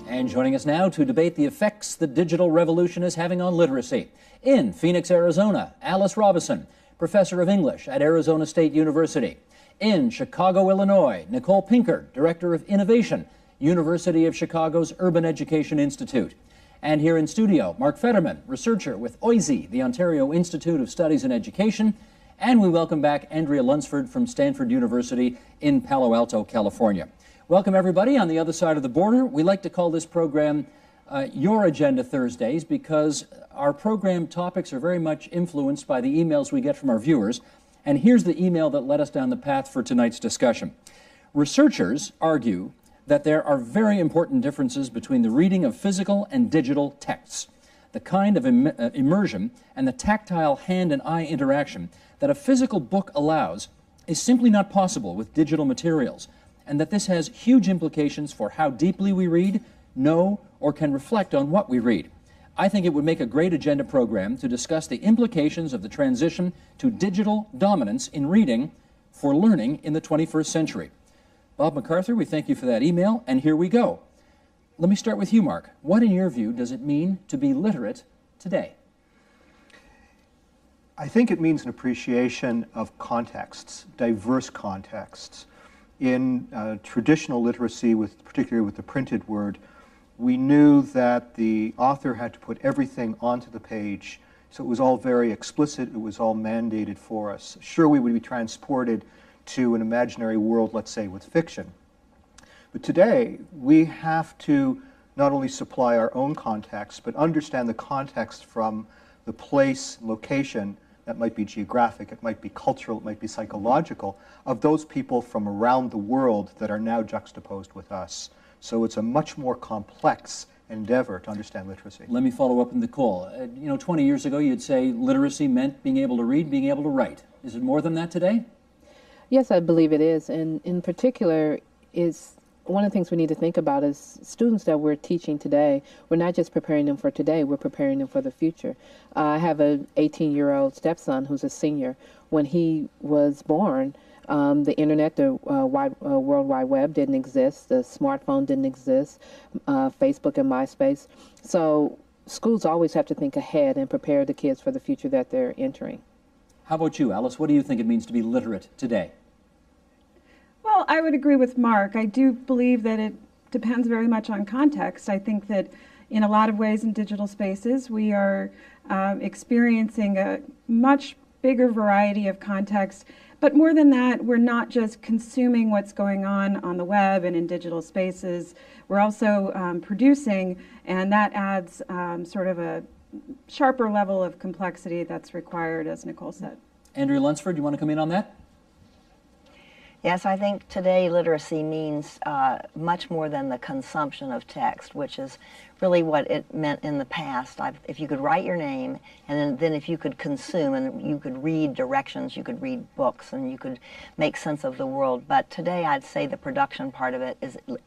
And joining us now to debate the effects the digital revolution is having on literacy, in Phoenix, Arizona, Alice Robison, professor of English at Arizona State University. In Chicago, Illinois, Nicole Pinkert, director of innovation, University of Chicago's Urban Education Institute. And here in studio, Mark Fetterman, researcher with OISE, the Ontario Institute of Studies in Education. And we welcome back Andrea Lunsford from Stanford University in Palo Alto, California. Welcome, everybody, on the other side of the border. We like to call this program Your Agenda Thursdays because our program topics are very much influenced by the emails we get from our viewers. And here's the email that led us down the path for tonight's discussion. Researchers argue that there are very important differences between the reading of physical and digital texts. The kind of immersion and the tactile hand and eye interaction that a physical book allows is simply not possible with digital materials, and that this has huge implications for how deeply we read, know, or can reflect on what we read. I think it would make a great agenda program to discuss the implications of the transition to digital dominance in reading for learning in the 21st century. Bob MacArthur, we thank you for that email, and here we go. Let me start with you, Mark. What, in your view, does it mean to be literate today? I think it means an appreciation of contexts, diverse contexts. In traditional literacy, particularly with the printed word, we knew that the author had to put everything onto the page, so it was all very explicit, it was all mandated for us. Sure, we would be transported to an imaginary world, let's say, with fiction. But today, we have to not only supply our own context, but understand the context from the place, location, that might be geographic, it might be cultural, it might be psychological, of those people from around the world that are now juxtaposed with us. So it's a much more complex endeavor to understand literacy. Let me follow up with Nicole. 20 years ago, you'd say literacy meant being able to read, being able to write. Is it more than that today? Yes, I believe it is. And in particular, is one of the things we need to think about is students that we're teaching today, we're not just preparing them for today, we're preparing them for the future. I have an 18-year-old stepson who's a senior. When he was born, the internet, the World Wide Web didn't exist, the smartphone didn't exist, Facebook and MySpace. So schools always have to think ahead and prepare the kids for the future that they're entering. How about you, Alice? What do you think it means to be literate today? Well, I would agree with Mark. I do believe that it depends very much on context. I think that in a lot of ways in digital spaces, we are experiencing a much bigger variety of context. But more than that, we're not just consuming what's going on the web and in digital spaces. We're also producing, and that adds sort of a sharper level of complexity that's required, as Nicole said. Andrea Lunsford, you want to come in on that? Yes, I think today literacy means much more than the consumption of text, which is really what it meant in the past. If you could write your name, and then if you could consume, and you could read directions, you could read books, and you could make sense of the world. But today I'd say the production part of it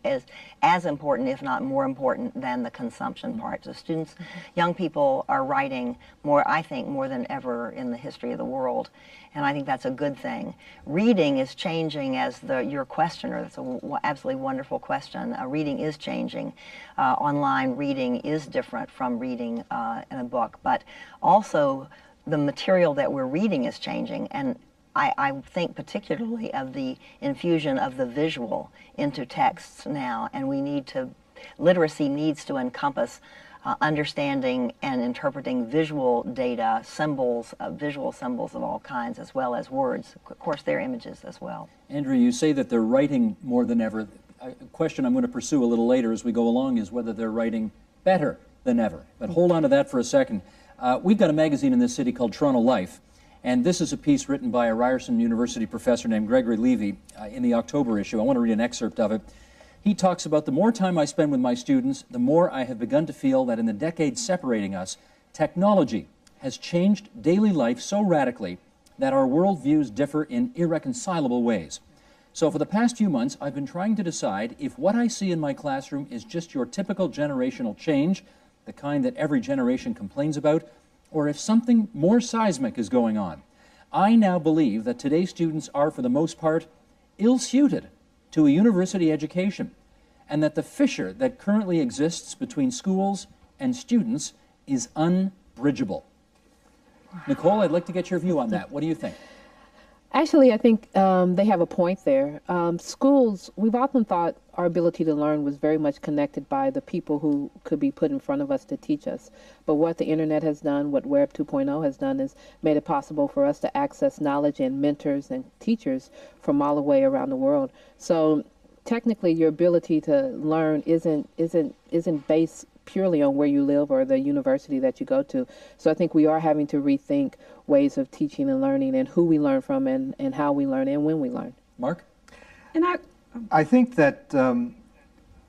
is as important, if not more important, than the consumption part. So students, young people are writing more, I think, more than ever in the history of the world. And I think that's a good thing. Reading is changing, as your questioner, that's an absolutely wonderful question. Reading is changing. Online reading is different from reading in a book, but also the material that we're reading is changing. And I think particularly of the infusion of the visual into texts now, and literacy needs to encompass understanding and interpreting visual data, visual symbols of all kinds, as well as words. Of course, they're images as well. Andrea, you say that they're writing more than ever. A question I'm going to pursue a little later as we go along is whether they're writing better than ever. But hold on to that for a second. We've got a magazine in this city called Toronto Life, and this is a piece written by a Ryerson University professor named Gregory Levy in the October issue. I want to read an excerpt of it. He talks about the more time I spend with my students, the more I have begun to feel that in the decades separating us, technology has changed daily life so radically that our worldviews differ in irreconcilable ways. So for the past few months, I've been trying to decide if what I see in my classroom is just your typical generational change, the kind that every generation complains about, or if something more seismic is going on. I now believe that today's students are, for the most part, ill-suited to a university education. and that the fissure that currently exists between schools and students is unbridgeable. Nicole, I'd like to get your view on that. What do you think? Actually, I think they have a point there. Schools, we've often thought our ability to learn was very much connected by the people who could be put in front of us to teach us. But what the internet has done, what Web 2.0 has done, is made it possible for us to access knowledge and mentors and teachers from all the way around the world. So technically, your ability to learn isn't based purely on where you live or the university that you go to. So I think we are having to rethink ways of teaching and learning and who we learn from and how we learn and when we learn. Mark? And I think that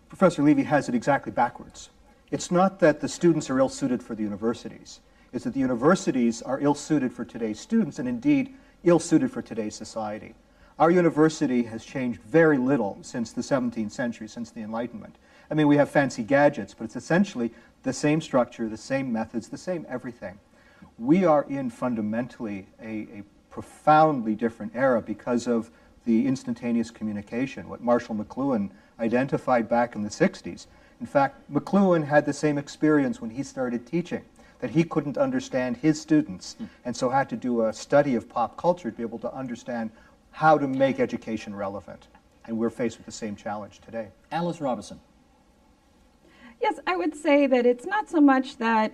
Professor Levy has it exactly backwards. It's not that the students are ill-suited for the universities. It's that the universities are ill-suited for today's students and indeed ill-suited for today's society. Our university has changed very little since the 17th century, since the Enlightenment. I mean, we have fancy gadgets, but it's essentially the same structure, the same methods, the same everything. We are in fundamentally a profoundly different era because of the instantaneous communication, what Marshall McLuhan identified back in the 60s. In fact, McLuhan had the same experience when he started teaching, that he couldn't understand his students, and so had to do a study of pop culture to be able to understand how to make education relevant. And we're faced with the same challenge today. Alice Robison. Yes, I would say that it's not so much that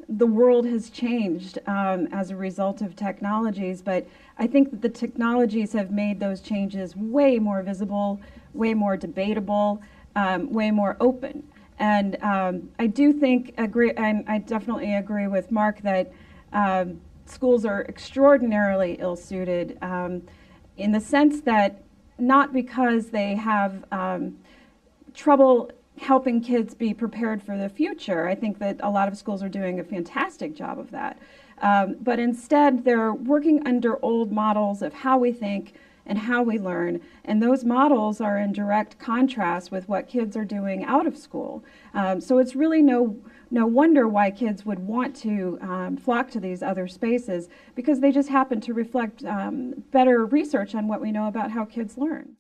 the world has changed as a result of technologies, but I think that the technologies have made those changes way more visible, way more debatable, way more open. And I do think, I definitely agree with Mark that schools are extraordinarily ill-suited in the sense that not because they have trouble helping kids be prepared for the future. I think that a lot of schools are doing a fantastic job of that. But instead, they're working under old models of how we think and how we learn. And those models are in direct contrast with what kids are doing out of school. So it's really no wonder why kids would want to flock to these other spaces, because they just happen to reflect better research on what we know about how kids learn.